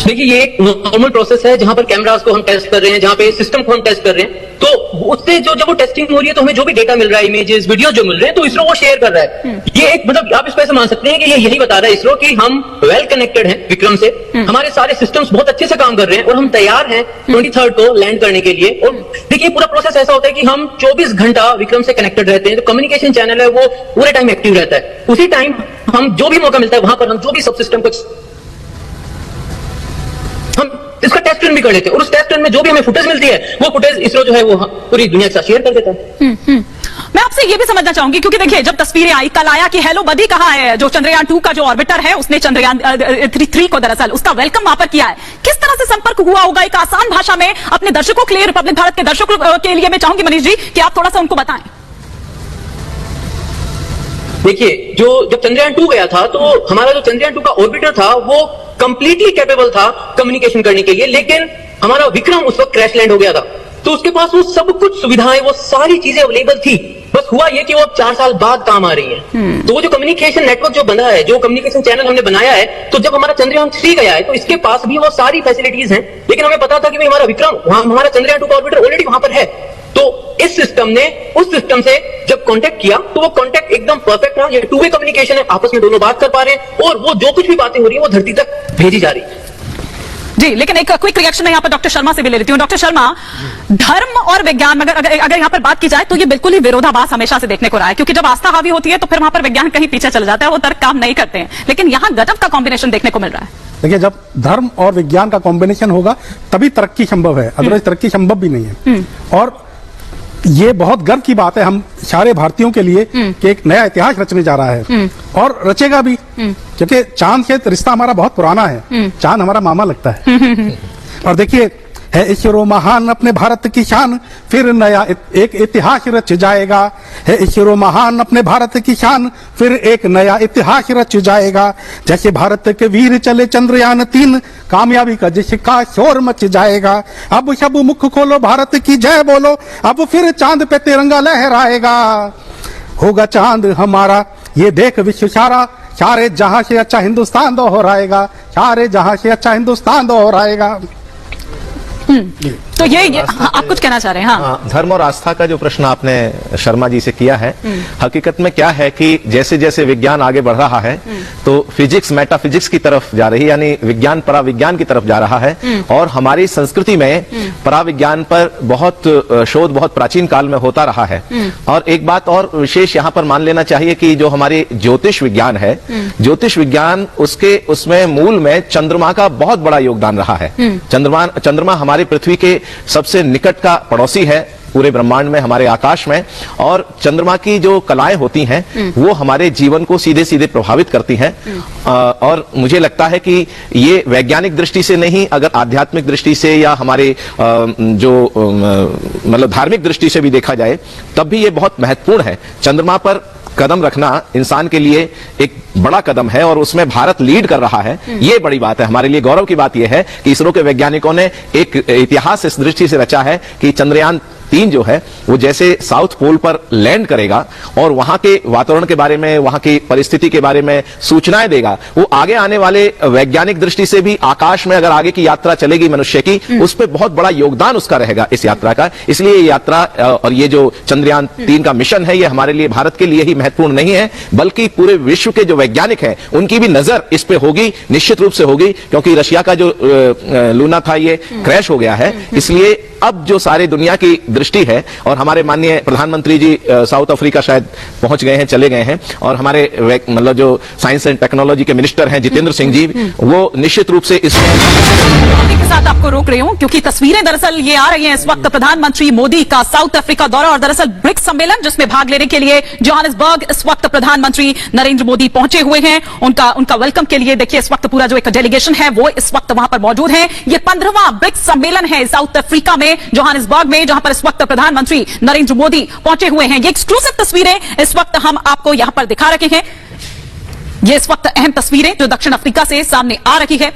देखिए, ये एक नॉर्मल प्रोसेस है जहां पर कैमरास को हम टेस्ट कर रहे हैं, जहां पे सिस्टम को हम टेस्ट कर रहे हैं। तो उससे जब वो टेस्टिंग हो रही है तो हमें जो भी डेटा मिल रहा है, इमेजेस, वीडियो जो मिल रहे हैं, तो इसरो वो शेयर कर रहा है। ये एक मतलब आप इसको ऐसे मान सकते हैं कि ये यही बता रहा है इसरो कि हम वेल कनेक्टेड हैं विक्रम से, हमारे सारे सिस्टम्स बहुत अच्छे से काम कर रहे हैं और हम तैयार हैं 23rd को लैंड करने के लिए। और देखिए, पूरा प्रोसेस ऐसा होता है कि हम 24 घंटा विक्रम से कनेक्टेड रहते हैं, तो कम्युनिकेशन चैनल है वो पूरे टाइम एक्टिव रहता है। उसी टाइम हम जो भी मौका मिलता है वहां पर हम जो भी सब सिस्टम को हम इसका टेस्ट रन भी कर लेते हैं, और उस टेस्ट रन में जो भी हमें फुटेज मिलती है वो फुटेज इसरो जो है वो पूरी दुनिया के साथ शेयर कर देता है। मैं आपसे ये भी समझना चाहूंगी, क्योंकि देखिए जब तस्वीरें आई, कल आया कि हेलो बडी कहा है, जो चंद्रयान 2 का जो ऑर्बिटर है उसने चंद्रयान 3 को दरअसल उसका वेलकम वहां पर किया है। किस तरह से संपर्क हुआ होगा? एक आसान भाषा में अपने दर्शकों के लिए, रिपब्लिक भारत के दर्शकों के लिए मैं चाहूंगी मनीष जी कि आप थोड़ा सा उनको बताएं। देखिए, जब चंद्रयान 2 गया था तो हमारा जो चंद्रयान 2 का ऑर्बिटर था वो कंप्लीटली कैपेबल था कम्युनिकेशन करने के लिए, लेकिन हमारा विक्रम उस वक्त क्रैश लैंड हो गया था। तो उसके पास वो सब कुछ सुविधाएं, वो सारी चीजें अवेलेबल थी, बस हुआ ये कि वो अब 4 साल बाद काम आ रही है। तो वो जो कम्युनिकेशन नेटवर्क जो बना है, जो कम्युनिकेशन चैनल हमने बनाया है, तो जब हमारा चंद्रयान 3 गया है तो इसके पास भी वो सारी फैसिलिटीज हैं, लेकिन हमें पता था कि भाई हमारा विक्रम, हमारा चंद्रयान 2 का ऑर्बिटर ऑलरेडी वहां पर है। तो इस सिस्टम ने उस सिस्टम से जब कांटेक्ट किया तो वो कांटेक्ट एकदम परफेक्ट रहा। ये टू वे कम्युनिकेशन है, आपस में दोनों बात कर पा रहे हैं और वो जो कुछ भी बातें हो रही है वो धरती तक भेजी जा रही है। जी, लेकिन एक क्विक रिएक्शन मैं यहाँ पर डॉक्टर शर्मा से भी ले लेती हूँ। डॉक्टर शर्मा, धर्म और विज्ञान में अगर यहाँ पर बात की जाए तो ये बिल्कुल ही विरोधाभास हमेशा से देखने को रहा है, क्योंकि जब आस्था हावी होती है तो फिर वहां पर विज्ञान कहीं पीछे चल जाता है, वो तर्क काम नहीं करते हैं। लेकिन यहाँ गजब का कॉम्बिनेशन देखने को मिल रहा है। देखिए, जब धर्म और विज्ञान का कॉम्बिनेशन होगा तभी तरक्की संभव है, अदरवाइज तरक्की संभव भी नहीं है। और ये बहुत गर्व की बात है हम सारे भारतीयों के लिए कि एक नया इतिहास रचने जा रहा है और रचेगा भी, क्योंकि चांद से रिश्ता हमारा बहुत पुराना है। चांद हमारा मामा लगता है। और देखिए, है इसरो महान अपने भारत की शान, फिर नया एक इतिहास रच जाएगा। है इसरो महान अपने भारत की शान, फिर एक नया इतिहास रच जाएगा। जैसे भारत के वीर चले चंद्रयान 3, कामयाबी का जिसका शोर मच जाएगा। अब सब मुख खोलो, भारत की जय बोलो, अब फिर चांद पे तिरंगा लहराएगा। होगा चांद हमारा ये देख विश्व सारा, सारे जहां से अच्छा हिंदुस्तान दोहराएगा, सारे जहां से अच्छा हिंदुस्तान दोहराएगा। तो ये आप कुछ कहना चाह रहे हैं? हाँ, धर्म और आस्था का जो प्रश्न आपने शर्मा जी से किया है, हकीकत में क्या है कि जैसे जैसे विज्ञान आगे बढ़ रहा है तो फिजिक्स मेटाफिजिक्स की तरफ जा रही है, यानी विज्ञान पराविज्ञान की तरफ जा रहा है। और हमारी संस्कृति में पराविज्ञान पर बहुत शोध बहुत प्राचीन काल में होता रहा है। और एक बात और विशेष यहाँ पर मान लेना चाहिए कि जो हमारे ज्योतिष विज्ञान है, ज्योतिष विज्ञान उसमें मूल में चंद्रमा का बहुत बड़ा योगदान रहा है। चंद्रमा हमारे पृथ्वी के सबसे निकट का पड़ोसी है पूरे ब्रह्मांड में, हमारे आकाश में। और चंद्रमा की जो कलाएं होती हैं वो हमारे जीवन को सीधे सीधे प्रभावित करती हैं। और मुझे लगता है कि ये वैज्ञानिक दृष्टि से नहीं, अगर आध्यात्मिक दृष्टि से या हमारे जो मतलब धार्मिक दृष्टि से भी देखा जाए तब भी ये बहुत महत्वपूर्ण है। चंद्रमा पर कदम रखना इंसान के लिए एक बड़ा कदम है और उसमें भारत लीड कर रहा है। ये बड़ी बात है, हमारे लिए गौरव की बात यह है कि इसरो के वैज्ञानिकों ने एक इतिहास इस दृष्टि से रचा है कि चंद्रयान 3 जो है वो जैसे साउथ पोल पर लैंड करेगा और वहां के वातावरण के बारे में, वहां की परिस्थिति के बारे में सूचनाएं देगा, वो आगे आने वाले वैज्ञानिक दृष्टि से भी आकाश में अगर आगे की यात्रा चलेगी मनुष्य की, उस पर बहुत बड़ा योगदान उसका रहेगा इस यात्रा का। इसलिए ये यात्रा और ये जो चंद्रयान 3 का मिशन है, ये हमारे लिए भारत के लिए ही महत्वपूर्ण नहीं है, बल्कि पूरे विश्व के जो वैज्ञानिक हैं उनकी भी नजर इस पे होगी, निश्चित रूप से होगी। क्योंकि रशिया का जो लूना था ये क्रैश हो गया है, इसलिए अब जो सारी दुनिया की दृष्टि है, और हमारे माननीय प्रधानमंत्री जी साउथ अफ्रीका शायद पहुंच गए हैं, चले गए हैं, और हमारे मतलब जो साइंस एंड टेक्नोलॉजी के मिनिस्टर हैं जितेंद्र सिंह जी, वो निश्चित रूप से इसमें के साथ आपको रोक रही हूं क्योंकि तस्वीरें दरअसल ये आ रही हैं इस वक्त प्रधानमंत्री मोदी का साउथ अफ्रीका दौरा और दरअसल ब्रिक्स सम्मेलन जिसमें भाग लेने के लिए जोहानिसबर्ग इस वक्त प्रधानमंत्री नरेंद्र मोदी पहुंचे हुए हैं। उनका वेलकम के लिए देखिए इस वक्त पूरा जो एक डेलीगेशन है वो इस वक्त वहां पर मौजूद है। ये 15वां ब्रिक्स सम्मेलन है साउथ अफ्रीका में, जोहानिसबर्ग में, जहां पर इस वक्त प्रधानमंत्री नरेंद्र मोदी पहुंचे हुए हैं। ये एक्सक्लूसिव तस्वीरें इस वक्त हम आपको यहां पर दिखा रहे हैं। ये इस वक्त अहम तस्वीरें जो दक्षिण अफ्रीका से सामने आ रही है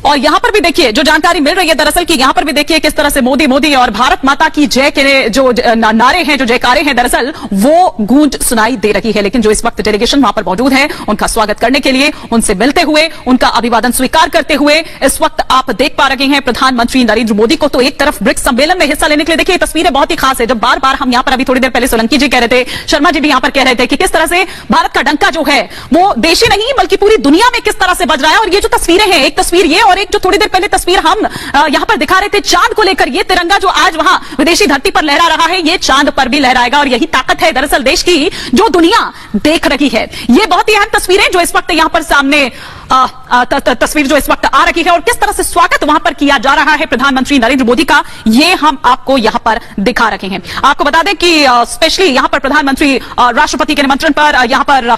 और यहां पर भी देखिए जो जानकारी मिल रही है दरअसल कि यहां पर भी देखिए किस तरह से मोदी मोदी और भारत माता की जय के जो नारे हैं, जो जयकारे हैं, दरअसल वो गूंज सुनाई दे रही है। लेकिन जो इस वक्त डेलीगेशन वहां पर मौजूद है, उनका स्वागत करने के लिए, उनसे मिलते हुए, उनका अभिवादन स्वीकार करते हुए इस वक्त आप देख पा रहे हैं प्रधानमंत्री नरेंद्र मोदी को। तो एक तरफ ब्रिक्स सम्मेलन में हिस्सा लेने के लिए देखिए तस्वीरें बहुत ही खास है। जब बार बार हम यहां पर अभी थोड़ी देर पहले सोलंकी जी कह रहे थे, शर्मा जी भी यहां पर कह रहे थे कि किस तरह से भारत का डंका जो है वो देश ही नहीं बल्कि पूरी दुनिया में किस तरह से बज रहा है। और ये जो तस्वीरें हैं, एक तस्वीर ये और एक जो थोड़ी देर पहले तस्वीर हम यहां पर दिखा रहे थे चांद को लेकर, ये तिरंगा जो आज वहां विदेशी धरती पर लहरा रहा है, ये चांद पर भी लहराएगा। और यही ताकत है दरअसल देश की जो दुनिया देख रही है। ये बहुत ही अहम तस्वीरें जो इस वक्त यहां पर सामने तस्वीर जो इस वक्त आ रही है और किस तरह से स्वागत वहां पर किया जा रहा है प्रधानमंत्री नरेंद्र मोदी का, ये हम आपको यहां पर दिखा रहे हैं। आपको बता दें कि स्पेशली यहां पर प्रधानमंत्री राष्ट्रपति के निमंत्रण पर यहां पर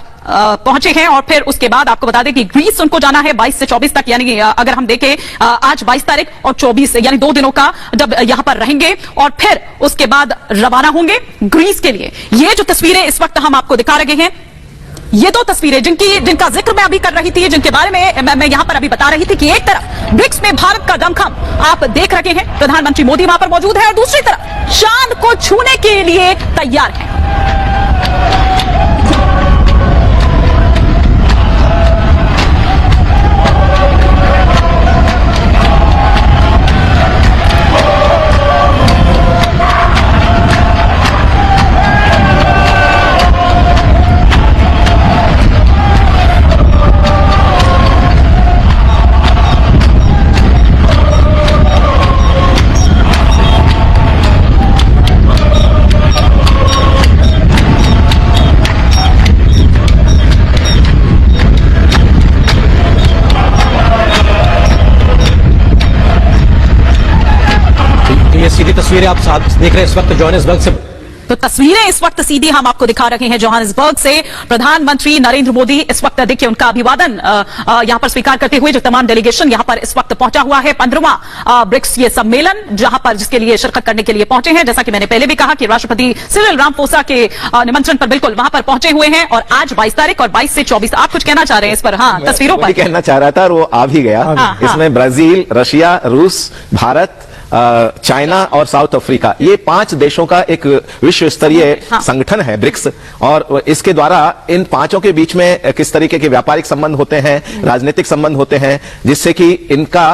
पहुंचे हैं और फिर उसके बाद आपको बता दें कि ग्रीस उनको जाना है 22 से 24 तक, यानी अगर हम देखें आज 22 तारीख और 24 यानी 2 दिनों का जब यहां पर रहेंगे और फिर उसके बाद रवाना होंगे ग्रीस के लिए। ये जो तस्वीरें इस वक्त हम आपको दिखा रहे हैं, ये 2 तस्वीरें जिनका जिक्र मैं अभी कर रही थी, जिनके बारे में मैं यहां पर अभी बता रही थी कि एक तरफ ब्रिक्स में भारत का दमखम आप देख रहे हैं, प्रधानमंत्री मोदी वहां पर मौजूद है और दूसरी तरफ चांद को छूने के लिए तैयार है। ये सीधी तस्वीरें आप साथ देख रहे हैं इस वक्त जोहानिसबर्ग से। तो तस्वीरें इस वक्त सीधी हम आपको दिखा रहे हैं जोहानिसबर्ग से। प्रधानमंत्री नरेंद्र मोदी इस वक्त देखिए उनका अभिवादन यहां पर स्वीकार करते हुए जो तमाम डेलीगेशन यहां पर इस वक्त पहुंचा हुआ है। 15वां ब्रिक्स ये सम्मेलन जहां पर जिसके लिए शिरकत करने के लिए पहुंचे हैं। जैसा कि मैंने पहले भी कहा कि राष्ट्रपति सिरिल रामाफोसा के निमंत्रण पर बिल्कुल वहां पर पहुंचे हुए हैं। और आज 22 तारीख और 22 से 24 आप कुछ कहना चाह रहे हैं इस पर? हाँ, तस्वीरों पर कहना चाह रहा था और वो आ भी गया। इसमें ब्राजील, रशिया, रूस, भारत, चाइना और साउथ अफ्रीका, ये 5 देशों का एक विश्व स्तरीय संगठन है ब्रिक्स। और इसके द्वारा इन 5 के बीच में किस तरीके के व्यापारिक संबंध होते हैं, राजनीतिक संबंध होते हैं, जिससे कि इनका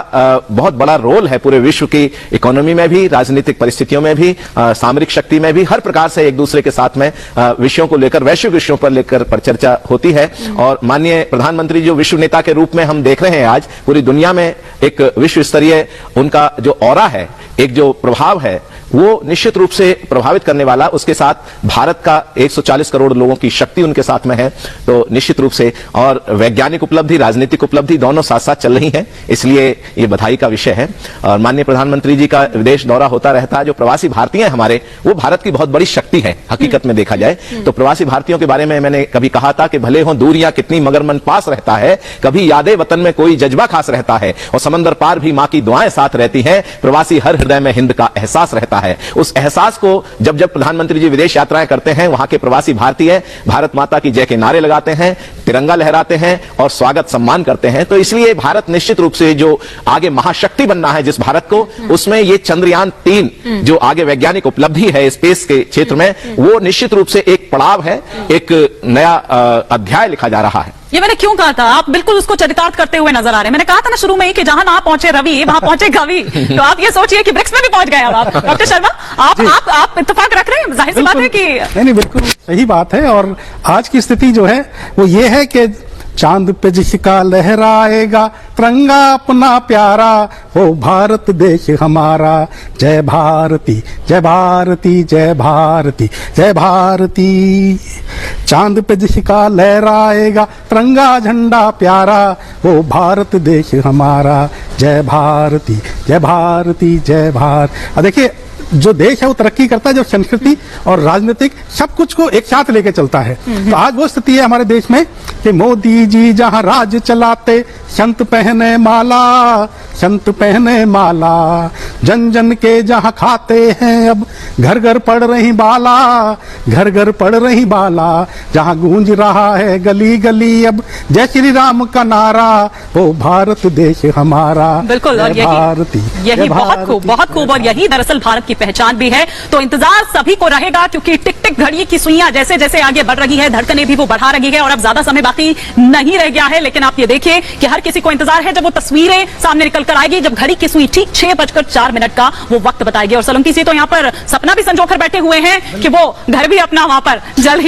बहुत बड़ा रोल है पूरे विश्व की इकोनॉमी में भी, राजनीतिक परिस्थितियों में भी, सामरिक शक्ति में भी, हर प्रकार से एक दूसरे के साथ में विषयों को लेकर, वैश्विक विषयों पर लेकर पर चर्चा होती है। और माननीय प्रधानमंत्री जो विश्व नेता के रूप में हम देख रहे हैं आज पूरी दुनिया में, एक विश्व स्तरीय उनका जो ऑरा है, एक जो प्रभाव है, वो निश्चित रूप से प्रभावित करने वाला, उसके साथ भारत का 140 करोड़ लोगों की शक्ति उनके साथ में है। तो निश्चित रूप से, और वैज्ञानिक उपलब्धि, राजनीतिक उपलब्धि दोनों साथ साथ चल रही हैं, इसलिए ये बधाई का विषय है। और माननीय प्रधानमंत्री जी का विदेश दौरा होता रहता है। जो प्रवासी भारतीय हैं हमारे, वो भारत की बहुत बड़ी शक्ति है हकीकत में देखा जाए तो। प्रवासी भारतीयों के बारे में मैंने कभी कहा था कि भले हो दूरियां कितनी मगर मन पास रहता है, कभी यादें वतन में कोई जज्बा खास रहता है, और समंदर पार भी मां की दुआएं साथ रहती हैं, प्रवासी हर हृदय में हिंद का एहसास रहता है। उस एहसास को जब जब प्रधानमंत्री जी विदेश यात्राएं करते हैं, वहां के प्रवासी भारतीय भारत माता की जय के नारे लगाते हैं, तिरंगा लहराते हैं और स्वागत सम्मान करते हैं। तो इसलिए भारत निश्चित रूप से जो आगे महाशक्ति बनना है जिस भारत को, उसमें ये चंद्रयान 3 जो आगे वैज्ञानिक उपलब्धि है स्पेस के क्षेत्र में, वो निश्चित रूप से एक पड़ाव है, एक नया अध्याय लिखा जा रहा है। ये मैंने क्यों कहा था, आप बिल्कुल उसको चरितार्थ करते हुए नजर आ रहे हैं। मैंने कहा था ना शुरू में ही कि जहां ना पहुंचे रवि वहां पहुंचे कवि। तो आप ये सोचिए कि ब्रिक्स में भी पहुंच गए अब आप। डॉक्टर शर्मा, आप इत्तेफाक रख रहे हैं? जाहिर सी बात है कि नहीं, बिल्कुल सही बात है। और आज की स्थिति जो है वो ये है कि चांद पे जिसका लहराएगा तिरंगा अपना प्यारा, वो भारत देश हमारा। जय भारती, जय भारती, जय भारती, जय भारती। चांद पे जिसका लहराएगा तिरंगा झंडा प्यारा, वो भारत देश हमारा। जय भारती, जय भारती, जय भारत। देखिए, जो देश है वो तरक्की करता है जब संस्कृति और राजनीतिक सब कुछ को एक साथ लेके चलता है। तो आज वो स्थिति है हमारे देश में कि मोदी जी जहां राज चलाते, संत पहने माला, संत पहने माला। जन जन के जहां खाते हैं अब घर घर पड़ रही बाला, घर घर पड़ रही बाला। जहां गूंज रहा है गली गली अब जय श्री राम का नारा, वो भारत देश हमारा। बिल्कुल, और यही बहुत खूब और यही दरअसल भारत की पहचान भी है। तो इंतजार सभी को रहेगा, क्योंकि टिक टिक घड़ी की सुइयां जैसे जैसे आगे बढ़ रही है, धड़कनें भी वो बढ़ा रही है और अब ज्यादा समय बाकी नहीं रह गया है। लेकिन आप ये देखिए कि हर किसी को इंतजार है जब वो तस्वीरें सामने निकल कर आएगी, जब घड़ी की सुई ठीक 6:04 का वो वक्त बताएगी। और सोलंकी जी तो यहाँ पर सपना भी संजोकर बैठे हुए हैं कि वो घर भी अपना वहां पर जल्द ही